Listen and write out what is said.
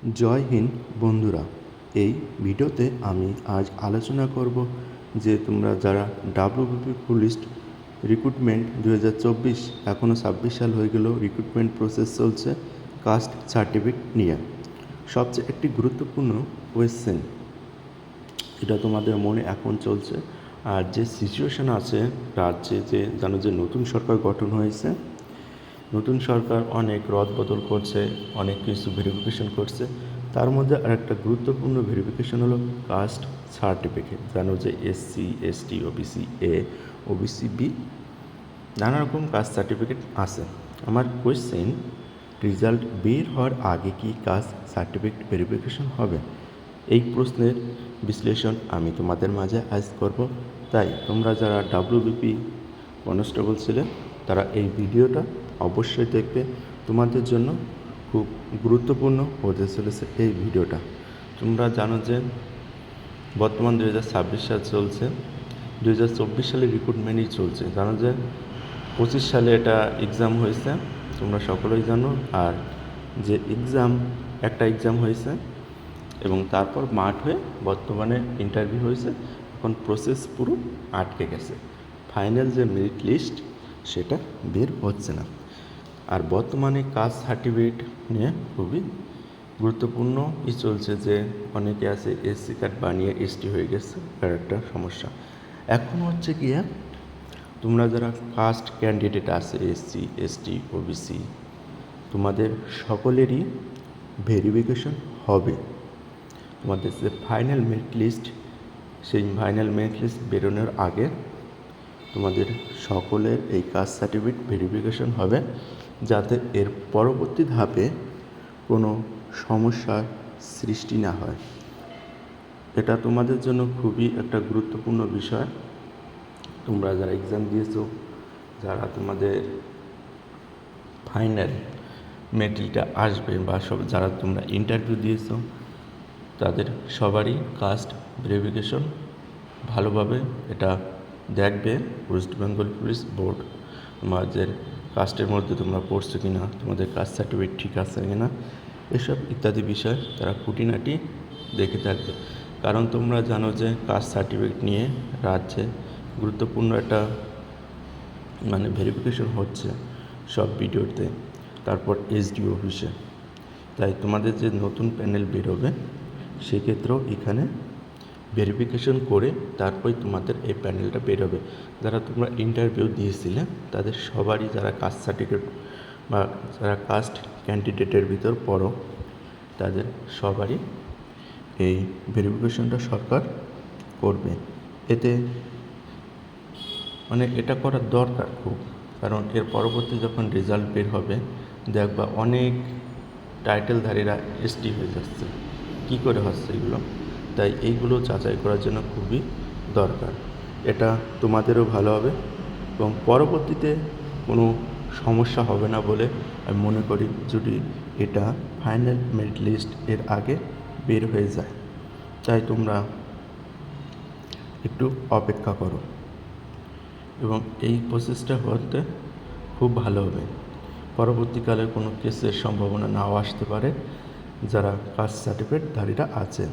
জয় হিন্দ বন্ধুরা। এই ভিডিওতে আমি আজ আলোচনা করব যে তোমরা যারা ডাব্লিউবিপি পুলিশ রিক্রুটমেন্ট 2024 এখনও 26 সাল হয়ে গেল, রিক্রুটমেন্ট প্রসেস চলছে কাস্ট সার্টিফিকেট নিয়ে। সবচেয়ে একটি গুরুত্বপূর্ণ কোয়েশ্চেন, এটা তোমাদের মনে এখন চলছে। আর যে সিচুয়েশন আছে রাজ্যে, যে জানো যে নতুন সরকার গঠন হয়েছে, নতুন সরকার অনেক রদবদল করছে, অনেক কিছু ভেরিফিকেশন করছে। তার মধ্যে আর একটা গুরুত্বপূর্ণ ভেরিফিকেশন হলো কাস্ট সার্টিফিকেট। জানো যে SC, ST, OBC A, OBC B, নানা রকম কাস্ট সার্টিফিকেট আছে। আমার কোয়েশ্চেন, রেজাল্ট বের হওয়ার আগে কি কাস্ট সার্টিফিকেট ভেরিফিকেশন হবে? এই প্রশ্নের বিশ্লেষণ আমি তোমাদের মাঝে আজ করব। তাই তোমরা যারা ডাব্লিউবিপি কনস্টেবল ছিলে তারা এই ভিডিওটা অবশ্যই দেখবে। তোমাদের জন্য খুব গুরুত্বপূর্ণ হতে চলেছে এই ভিডিওটা। তোমরা জানো যে বর্তমান 2026 সাল চলছে, 2024 সালে রিক্রুটমেন্টই চলছে। জানো যে 25 সালে এটা এক্সাম হয়েছে, তোমরা সকলেই জানো। আর যে একটা এক্সাম হয়েছে এবং তারপর মাঠ হয়ে বর্তমানে ইন্টারভিউ হয়েছে। এখন প্রসেস পুরো আটকে গেছে, ফাইনাল যে মেরিট লিস্ট সেটা বের হচ্ছে না। আর বর্তমানে কাস্ট সার্টিফিকেট নিয়ে খুবই গুরুত্বপূর্ণ চলছে যে অনেকে আছে এসসি কার্ড বানিয়ে এসটি হয়ে গেছে, আর একটা সমস্যা এখন হচ্ছে গিয়ে তোমরা যারা কাস্ট ক্যান্ডিডেট আছে এসসি, এসটি, ওবিসি, তোমাদের সকলেরই ভেরিফিকেশন হবে। তোমাদের যে ফাইনাল মেরিট লিস্ট, সেই ফাইনাল মেরিট লিস্ট বেরোনোর আগে তোমাদের সকলের এই কাস্ট সার্টিফিকেট ভেরিফিকেশন হবে, যাতে এর পরবর্তী ধাপে কোনো সমস্যার সৃষ্টি না হয়। এটা তোমাদের জন্য খুবই একটা গুরুত্বপূর্ণ বিষয়। তোমরা যারা এক্সাম দিয়েছো, যারা তোমাদের ফাইনাল মেরিটটা আসবে, বা যারা তোমরা ইন্টারভিউ দিয়েছো, তাদের সবারই কাস্ট ভেরিফিকেশন ভালোভাবে এটা দেখবে ওয়েস্ট বেঙ্গল পুলিশ বোর্ড। তোমাদের কাস্টের মধ্যে তোমরা পড়ছো কি না, তোমাদের কাস্ট সার্টিফিকেট ঠিক আছে কি না, এসব ইত্যাদি বিষয় তারা খুঁটিনাটি দেখে থাকবে। কারণ তোমরা জানো যে কাস্ট সার্টিফিকেট নিয়ে রাজ্যে গুরুত্বপূর্ণ একটা ভেরিফিকেশন হচ্ছে সব ভিডিওতে, তারপর এসডিও অফিসে। তাই তোমাদের যে নতুন প্যানেল বেরোবে সেক্ষেত্রেও এখানে ভেরিফিকেশন করে তারপরে তোমাদের এই প্যানেলটা বেরোবে। যারা তোমরা ইন্টারভিউ দিয়েছিলে তাদের সবারই, যারা কাস্ট সার্টিফিকেট বা যারা কাস্ট ক্যান্ডিডেটের ভিতর পড়ো, তাদের সবারই এই ভেরিফিকেশনটা সরকার করবে। এতে এটা করার দরকার খুব, কারণ এর পরবর্তী যখন রেজাল্ট বের হবে দেখবা অনেক টাইটেলধারীরা এসটি হয়ে যাচ্ছে। কী করে হচ্ছে এগুলো? তাই এইগুলো যাচাই করার জন্য খুবই দরকার। এটা তোমাদেরও ভালো হবে এবং পরবর্তীতে কোনো সমস্যা হবে না বলে আমি মনে করি, যদি এটা ফাইনাল মেরিট লিস্ট এর আগে বের হয়ে যায়। তাই তোমরা একটু অপেক্ষা করো এবং এই প্রসেসটা হতে খুব ভালো হবে। পরবর্তীকালে কোনো কেসের সম্ভাবনা নাও আসতে পারে যারা কাস্ট সার্টিফিকেটধারীরা আছে।